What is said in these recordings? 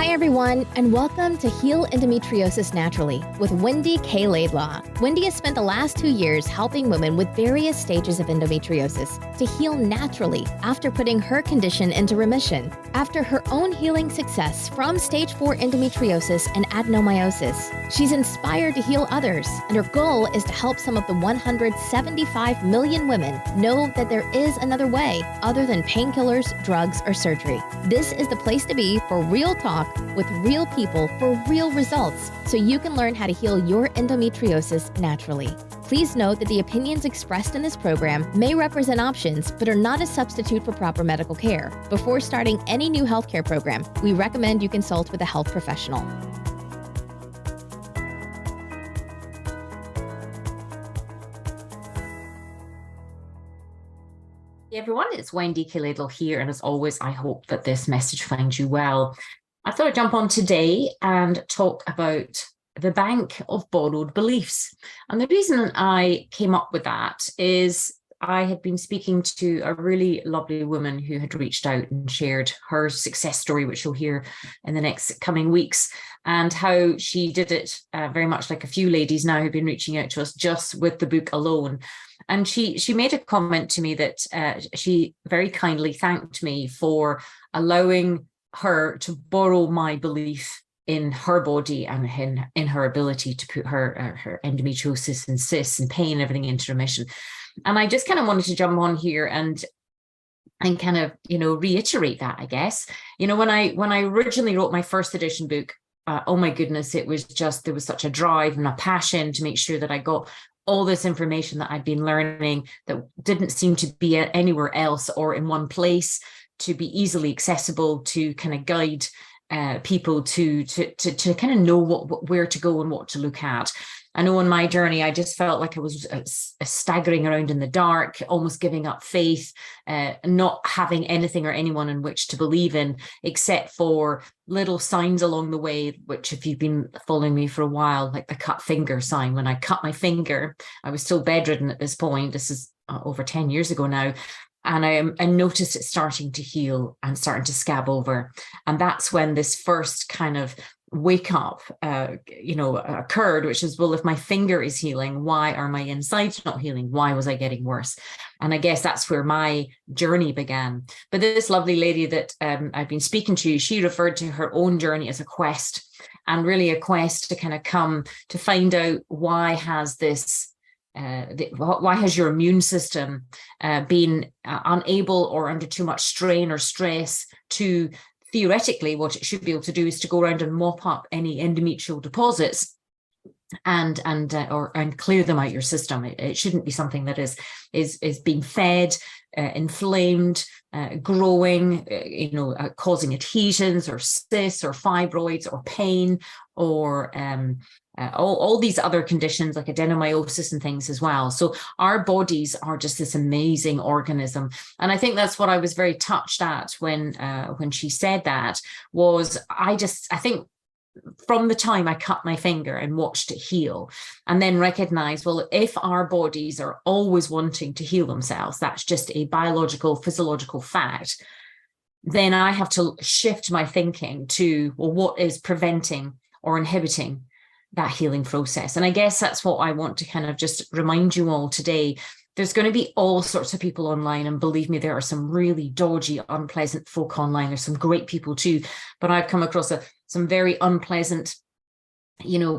Hi, everyone, and welcome to Heal Endometriosis Naturally with Wendyklaidlaw. Wendy has spent the last 2 years helping women with various stages of endometriosis to heal naturally after putting her condition into remission. After her own healing success from stage 4 endometriosis and adenomyosis, she's inspired to heal others, and her goal is to help some of the 175 million women know that there is another way other than painkillers, drugs, or surgery. This is the place to be for real talk with real people for real results, so you can learn how to heal your endometriosis naturally. Please note that the opinions expressed in this program may represent options, but are not a substitute for proper medical care. Before starting any new healthcare program, we recommend you consult with a health professional. Hey everyone, it's wendyklaidlaw here, and as always, I hope that this message finds you well. I thought I'd jump on today and talk about the bank of borrowed beliefs. And the reason I came up with that is I had been speaking to a really lovely woman who had reached out and shared her success story, which you'll hear in the next coming weeks, and how she did it very much like a few ladies now who've been reaching out to us just with the book alone. And she made a comment to me that she very kindly thanked me for allowing her to borrow my belief in her body and in her ability to put her endometriosis and cysts and pain and everything into remission. And I just kind of wanted to jump on here and kind of, reiterate that, I guess. When I originally wrote my first edition book, oh my goodness, it was just, there was such a drive and a passion to make sure that I got all this information that I'd been learning that didn't seem to be anywhere else or in one place, to be easily accessible, to kind of guide people to kind of know where to go and what to look at. I know on my journey, I just felt like I was staggering around in the dark, almost giving up faith, not having anything or anyone in which to believe in, except for little signs along the way, which if you've been following me for a while, like the cut finger sign. When I cut my finger, I was still bedridden at this point. This is over 10 years ago now. And I noticed it starting to heal and starting to scab over. And that's when this first kind of wake up, occurred, which is, well, if my finger is healing, why are my insides not healing? Why was I getting worse? And I guess that's where my journey began. But this lovely lady that I've been speaking to, she referred to her own journey as a quest, and really a quest to kind of come to find out why has your immune system been unable or under too much strain or stress to, theoretically, what it should be able to do is to go around and mop up any endometrial deposits and clear them out your system. It shouldn't be something that is being fed, inflamed, growing, causing adhesions or cysts or fibroids or pain or all these other conditions like adenomyosis and things as well. So our bodies are just this amazing organism. And I think that's what I was very touched at when she said that, was I think from the time I cut my finger and watched it heal, and then recognized, well, if our bodies are always wanting to heal themselves, that's just a biological, physiological fact, then I have to shift my thinking to, well, what is preventing or inhibiting that healing process? And I guess that's what I want to kind of just remind you all today. There's going to be all sorts of people online, and believe me, there are some really dodgy, unpleasant folk online. There's some great people too, but I've come across some very unpleasant,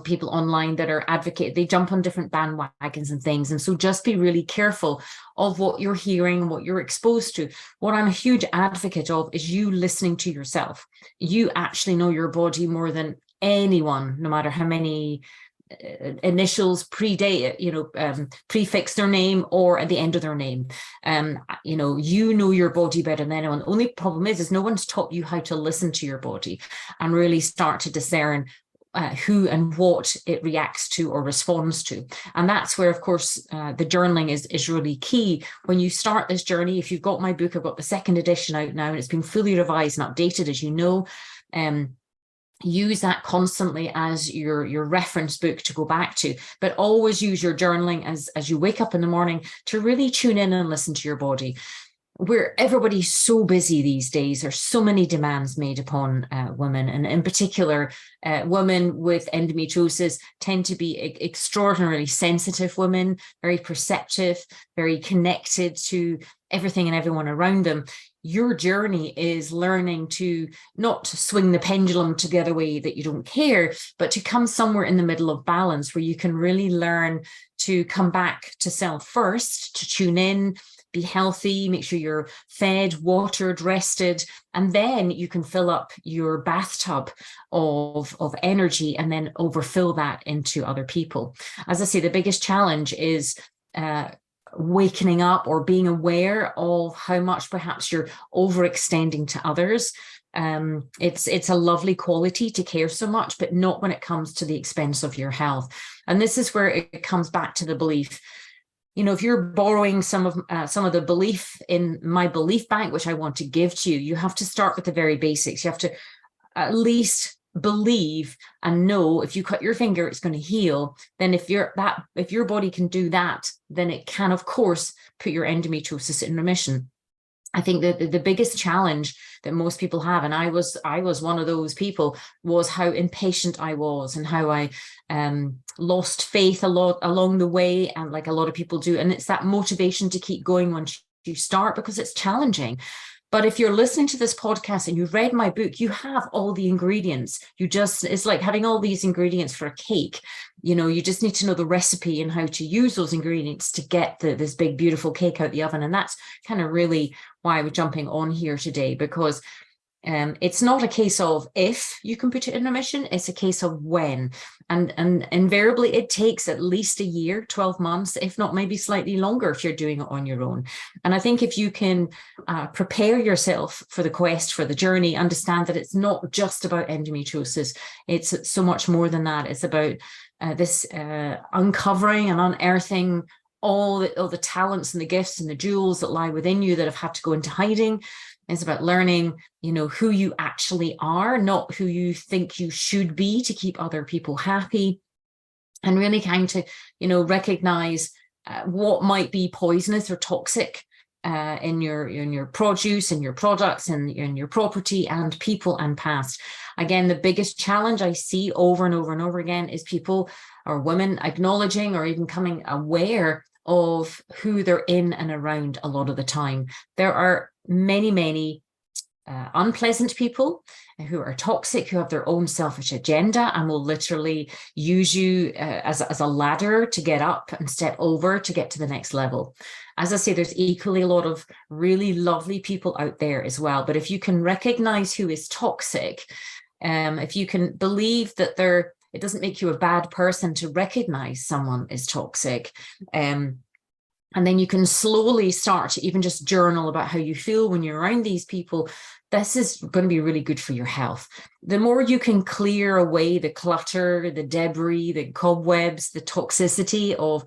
people online that are advocate. They jump on different bandwagons and things. And so just be really careful of what you're hearing, what you're exposed to. What I'm a huge advocate of is you listening to yourself. You actually know your body more than anyone, no matter how many initials prefix their name or at the end of their name. You know your body better than anyone. The only problem is no one's taught you how to listen to your body and really start to discern who and what it reacts to or responds to. And that's where, of course, the journaling is really key. When you start this journey, if you've got my book, I've got the second edition out now, and it's been fully revised and updated, as you know. Use that constantly as your reference book to go back to, but always use your journaling as you wake up in the morning to really tune in and listen to your body. where everybody's so busy these days. There's so many demands made upon women, and in particular, women with endometriosis tend to be extraordinarily sensitive women, very perceptive, very connected to everything and everyone around them. Your journey is learning to not swing the pendulum to the other way that you don't care, but to come somewhere in the middle of balance where you can really learn to come back to self first, to tune in, be healthy, make sure you're fed, watered, rested, and then you can fill up your bathtub of energy and then overfill that into other people. As I say, the biggest challenge is wakening up or being aware of how much perhaps you're overextending to others. It's a lovely quality to care so much, but not when it comes to the expense of your health. And this is where it comes back to the belief. You know, if you're borrowing some of the belief in my belief bank, which I want to give to you, you have to start with the very basics. You have to at least believe and know if you cut your finger, it's going to heal. Then if your body can do that, then it can, of course, put your endometriosis in remission. I think that the biggest challenge that most people have, and I was one of those people, was how impatient I was and how I lost faith a lot along the way, and like a lot of people do. And it's that motivation to keep going once you start, because it's challenging. But if you're listening to this podcast and you've read my book, you have all the ingredients. It's like having all these ingredients for a cake. You know, you just need to know the recipe and how to use those ingredients to get this big, beautiful cake out the oven. And that's kind of really why we're jumping on here today, because it's not a case of if you can put it in remission, it's a case of when. And invariably, it takes at least a year, 12 months, if not maybe slightly longer if you're doing it on your own. And I think if you can prepare yourself for the quest, for the journey, understand that it's not just about endometriosis. It's so much more than that. It's about this uncovering and unearthing all the talents and the gifts and the jewels that lie within you that have had to go into hiding. It's about learning, you know, who you actually are, not who you think you should be to keep other people happy, and really kind of, you know, recognize what might be poisonous or toxic in your produce and your products and in your property and people and past. Again, the biggest challenge I see over and over and over again is people or women acknowledging or even becoming aware of who they're in and around a lot of the time. There are many unpleasant people who are toxic, who have their own selfish agenda and will literally use you as a ladder to get up and step over to get to the next level. As I say, there's equally a lot of really lovely people out there as well. But if you can recognize who is toxic, if you can believe that it doesn't make you a bad person to recognize someone is toxic. And then you can slowly start to even just journal about how you feel when you're around these people. This is going to be really good for your health. The more you can clear away the clutter, the debris, the cobwebs, the toxicity of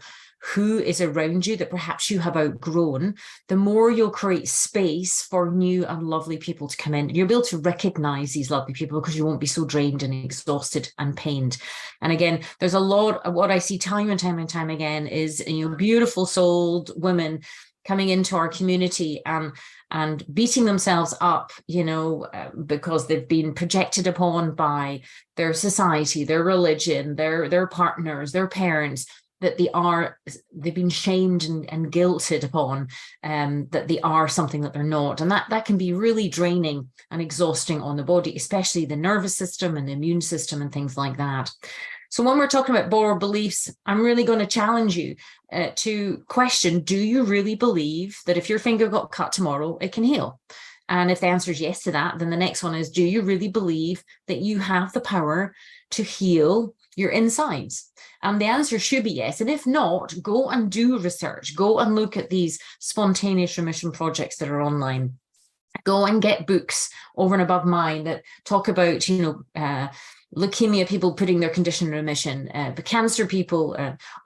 who is around you that perhaps you have outgrown, the more you'll create space for new and lovely people to come in. You'll be able to recognize these lovely people because you won't be so drained and exhausted and pained. And again, there's a lot of what I see time and time and time again is, you know, beautiful souled women coming into our community and beating themselves up, you know, because they've been projected upon by their society, their religion, their partners, their parents, that they've been shamed and guilted upon, that they are something that they're not. And that can be really draining and exhausting on the body, especially the nervous system and the immune system and things like that. So when we're talking about borrowed beliefs, I'm really going to challenge you to question, do you really believe that if your finger got cut tomorrow, it can heal? And if the answer is yes to that, then the next one is, do you really believe that you have the power to heal your insides? And the answer should be yes. And if not, go and do research. Go and look at these spontaneous remission projects that are online. Go and get books over and above mine that talk about, you know, leukemia people putting their condition in remission, the cancer people,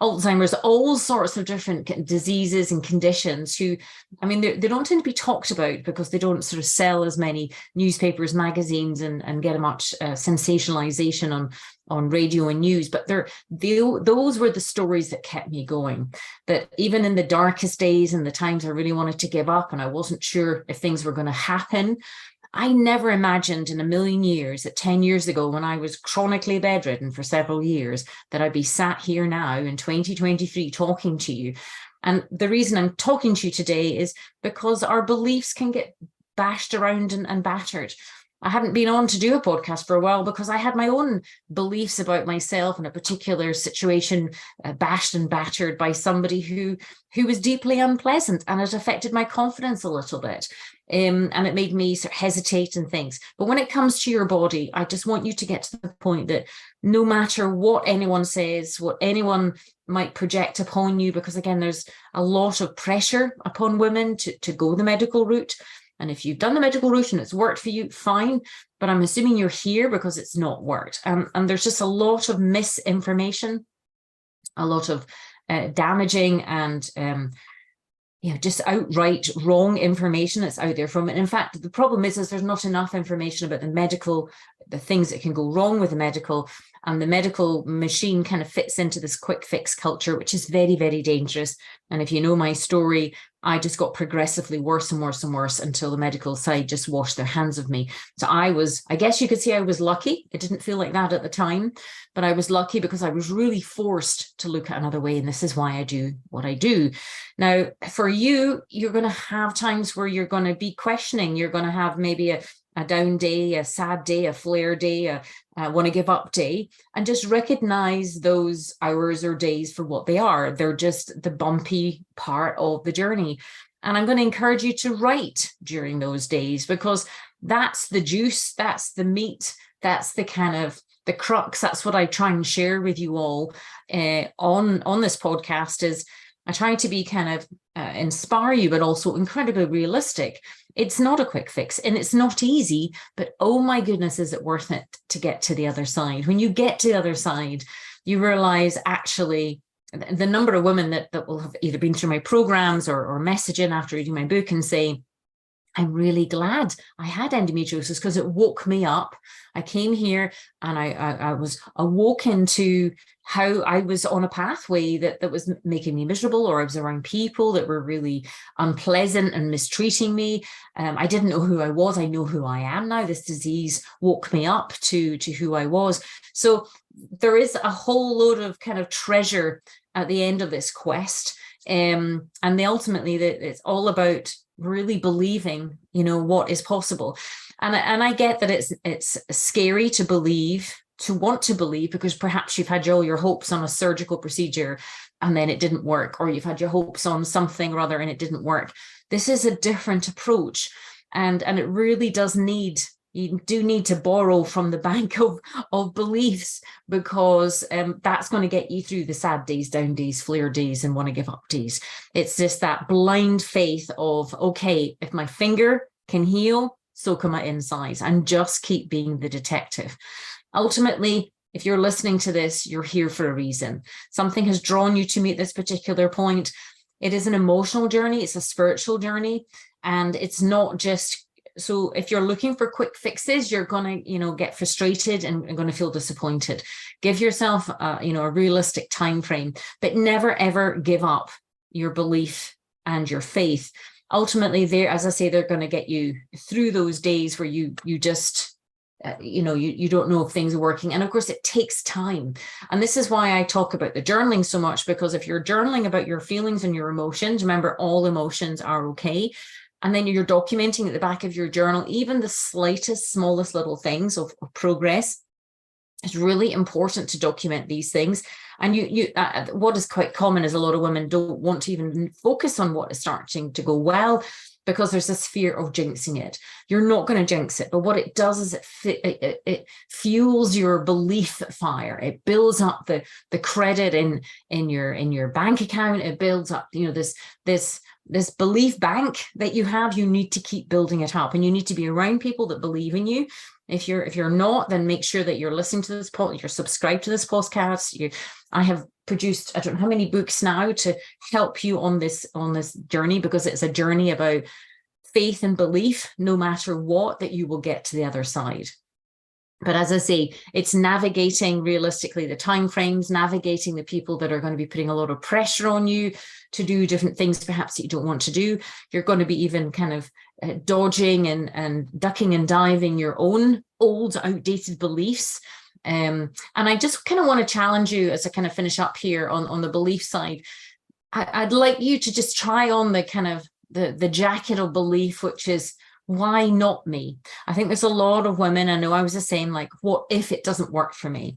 Alzheimer's, all sorts of different diseases and conditions who, I mean, they don't tend to be talked about because they don't sort of sell as many newspapers, magazines, and get a much sensationalization on radio and news. But those were the stories that kept me going, that even in the darkest days and the times I really wanted to give up and I wasn't sure if things were going to happen, I never imagined in a million years that 10 years ago, when I was chronically bedridden for several years, that I'd be sat here now in 2023 talking to you. And the reason I'm talking to you today is because our beliefs can get bashed around and battered. I hadn't been on to do a podcast for a while because I had my own beliefs about myself in a particular situation, bashed and battered by somebody who was deeply unpleasant, and it affected my confidence a little bit. And it made me sort of hesitate and things. But when it comes to your body, I just want you to get to the point that no matter what anyone says, what anyone might project upon you, because again, there's a lot of pressure upon women to go the medical route. And if you've done the medical route and it's worked for you, fine. But I'm assuming you're here because it's not worked. And there's just a lot of misinformation, a lot of damaging and just outright wrong information that's out there from it. In fact, the problem is there's not enough information about the things that can go wrong with the medical, and the medical machine kind of fits into this quick fix culture, which is very, very dangerous. And if you know my story, I just got progressively worse and worse and worse until the medical side just washed their hands of me. So I guess you could say I was lucky. It didn't feel like that at the time, but I was lucky because I was really forced to look at another way. And this is why I do what I do. Now, for you, you're going to have times where you're going to be questioning. You're going to have maybe a down day, a sad day, a flare day, a want to give up day, and just recognize those hours or days for what they are. They're just the bumpy part of the journey. And I'm going to encourage you to write during those days, because that's the juice, that's the meat, that's the kind of the crux. That's what I try and share with you all on this podcast. Is I try to be kind of inspire you, but also incredibly realistic. It's not a quick fix and it's not easy, but oh my goodness, is it worth it to get to the other side? When you get to the other side, you realize actually the number of women that will have either been through my programs or message in after reading my book and say, I'm really glad I had endometriosis because it woke me up. I came here and I was awoken to how I was on a pathway that was making me miserable, or I was around people that were really unpleasant and mistreating me. I didn't know who I was. I know who I am now. This disease woke me up to who I was. So there is a whole load of kind of treasure at the end of this quest. And ultimately it's all about really believing, what is possible. And I get that it's scary to believe, to want to believe, because perhaps you've had all your hopes on a surgical procedure and then it didn't work, or you've had your hopes on something or other and it didn't work. This is a different approach. And it really does you do need to borrow from the bank of beliefs, because that's going to get you through the sad days, down days, flare days, and want to give up days. It's just that blind faith of, okay, if my finger can heal, so can my insides, and just keep being the detective. Ultimately, if you're listening to this, you're here for a reason. Something has drawn you to me at this particular point. It is an emotional journey. It's a spiritual journey. And it's not just, so if you're looking for quick fixes, you're going to, get frustrated and going to feel disappointed. Give yourself, a realistic time frame, but never, ever give up your belief and your faith. Ultimately, as I say, they're going to get you through those days where you just, you don't know if things are working. And of course, it takes time. And this is why I talk about the journaling so much, because if you're journaling about your feelings and your emotions, remember, all emotions are okay. And then you're documenting at the back of your journal, even the slightest, smallest little things of progress. It's really important to document these things. And what is quite common is a lot of women don't want to even focus on what is starting to go well, because there's this fear of jinxing it. You're not going to jinx it, but what it does is it fuels your belief fire. It builds up the credit in your bank account. It builds up, this this belief bank that you have, you need to keep building it up, and you need to be around people that believe in you. If you're not, then make sure that you're listening to this podcast, you're subscribed to this podcast. I have produced, I don't know how many books now to help you on this journey, because it's a journey about faith and belief, no matter what, that you will get to the other side. But as I say, it's navigating realistically the timeframes, navigating the people that are going to be putting a lot of pressure on you to do different things perhaps that you don't want to do. You're going to be even kind of dodging and ducking and diving your own old, outdated beliefs. And I just kind of want to challenge you as I kind of finish up here on the belief side. I'd like you to just try on the kind of the jacket of belief, which is, why not me? I think there's a lot of women, I know I was the same, like, what if it doesn't work for me?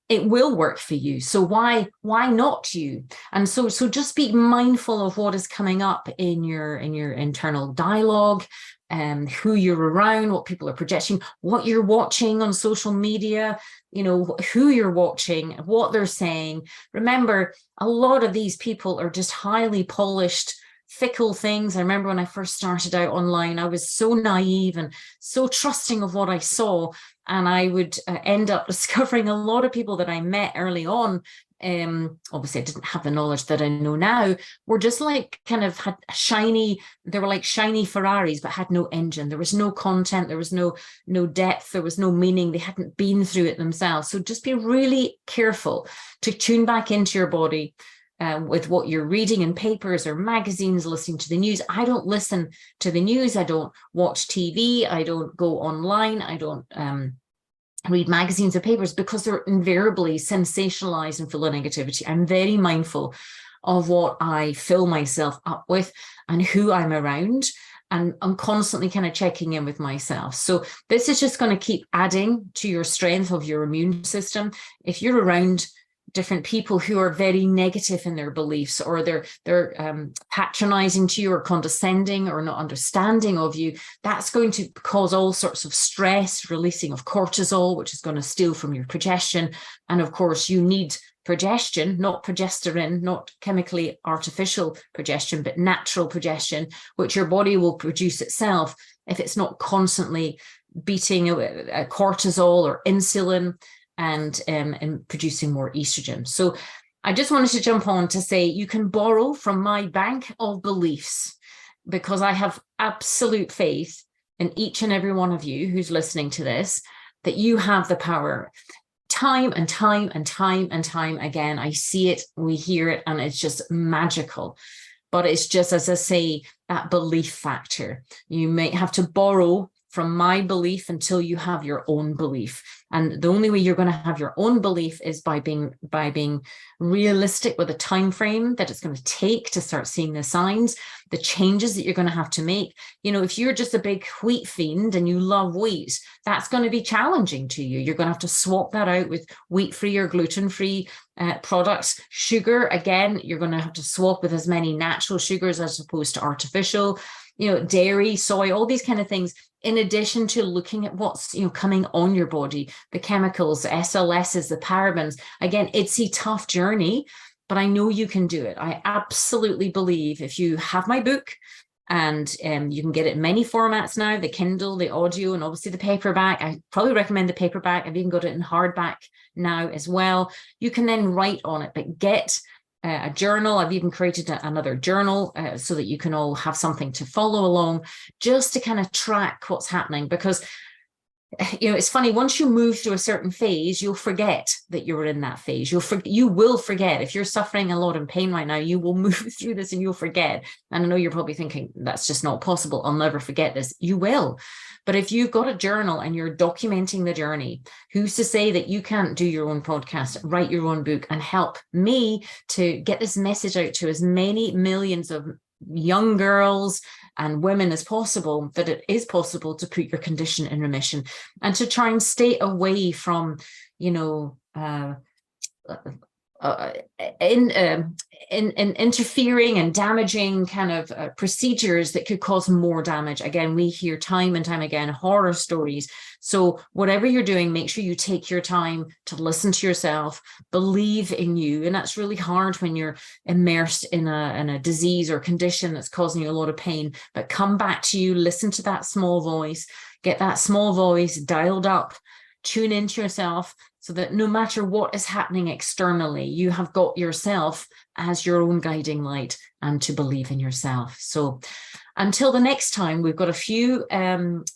It will work for you. So why not you? And so just be mindful of what is coming up in your internal dialogue, who you're around, what people are projecting, what you're watching on social media, who you're watching, what they're saying. Remember, a lot of these people are just highly polished, fickle things. I remember when I first started out online, I was so naive and so trusting of what I saw, and I would end up discovering a lot of people that I met early on. Obviously I didn't have the knowledge that I know now, were just like kind of had they were like shiny Ferraris, but had no engine. There was no content, there was no depth, there was no meaning. They hadn't been through it themselves. So just be really careful to tune back into your body, with what you're reading in papers or magazines, listening to the news. I don't listen to the news. I don't watch TV. I don't go online. I don't read magazines or papers, because they're invariably sensationalized and full of negativity. I'm very mindful of what I fill myself up with and who I'm around. And I'm constantly kind of checking in with myself. So this is just going to keep adding to your strength of your immune system. If you're around different people who are very negative in their beliefs, or they're patronizing to you, or condescending, or not understanding of you, that's going to cause all sorts of stress, releasing of cortisol, which is going to steal from your progestin. And of course, you need progestin, not progesterone, not chemically artificial progestin, but natural progestin, which your body will produce itself if it's not constantly beating a cortisol or insulin and producing more estrogen. So I just wanted to jump on to say, you can borrow from my bank of beliefs, because I have absolute faith in each and every one of you who's listening to this, that you have the power. Time and time and time and time again, I see it, we hear it, and it's just magical. But it's just, as I say, that belief factor. You may have to borrow from my belief until you have your own belief. And the only way you're going to have your own belief is by being realistic with a time frame that it's going to take to start seeing the signs, the changes that you're going to have to make. If you're just a big wheat fiend and you love wheat, that's going to be challenging to you. You're going to have to swap that out with wheat-free or gluten-free products. Sugar, again, you're going to have to swap with as many natural sugars as opposed to artificial. Dairy, soy, all these kind of things, in addition to looking at what's, coming on your body, the chemicals, the SLSs, the parabens. Again, it's a tough journey, but I know you can do it. I absolutely believe if you have my book, and you can get it in many formats now, the Kindle, the audio, and obviously the paperback. I probably recommend the paperback. I've even got it in hardback now as well. You can then write on it, but get a journal. I've even created another journal so that you can all have something to follow along, just to kind of track what's happening. Because it's funny, once you move through a certain phase, you'll forget that you're in that phase. You will forget. If you're suffering a lot in pain right now, you will move through this and you'll forget. And I know you're probably thinking, that's just not possible, I'll never forget this. You will. But if you've got a journal and you're documenting the journey, who's to say that you can't do your own podcast, write your own book, and help me to get this message out to as many millions of young girls and women as possible, that it is possible to put your condition in remission, and to try and stay away from, in interfering and damaging kind of procedures that could cause more damage. Again, we hear time and time again horror stories. So whatever you're doing, make sure you take your time to listen to yourself, believe in you. And that's really hard when you're immersed in a disease or condition that's causing you a lot of pain. But come back to you, listen to that small voice, get that small voice dialed up, tune into yourself, so that no matter what is happening externally, you have got yourself as your own guiding light and to believe in yourself. So until the next time, we've got a few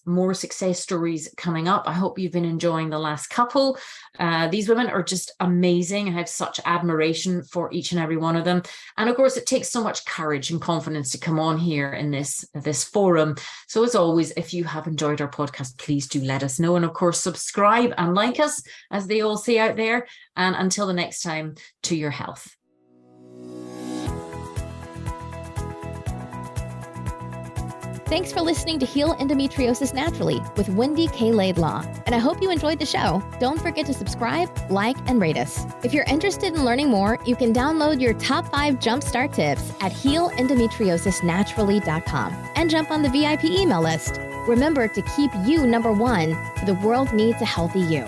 more success stories coming up. I hope you've been enjoying the last couple. These women are just amazing. I have such admiration for each and every one of them. And of course, it takes so much courage and confidence to come on here in this forum. So as always, if you have enjoyed our podcast, please do let us know. And of course, subscribe and like us, as they all say out there. And until the next time, to your health. Thanks for listening to Heal Endometriosis Naturally with Wendyklaidlaw. And I hope you enjoyed the show. Don't forget to subscribe, like, and rate us. If you're interested in learning more, you can download your top 5 jumpstart tips at healendometriosisnaturally.com and jump on the VIP email list. Remember to keep you number one, for the world needs a healthy you.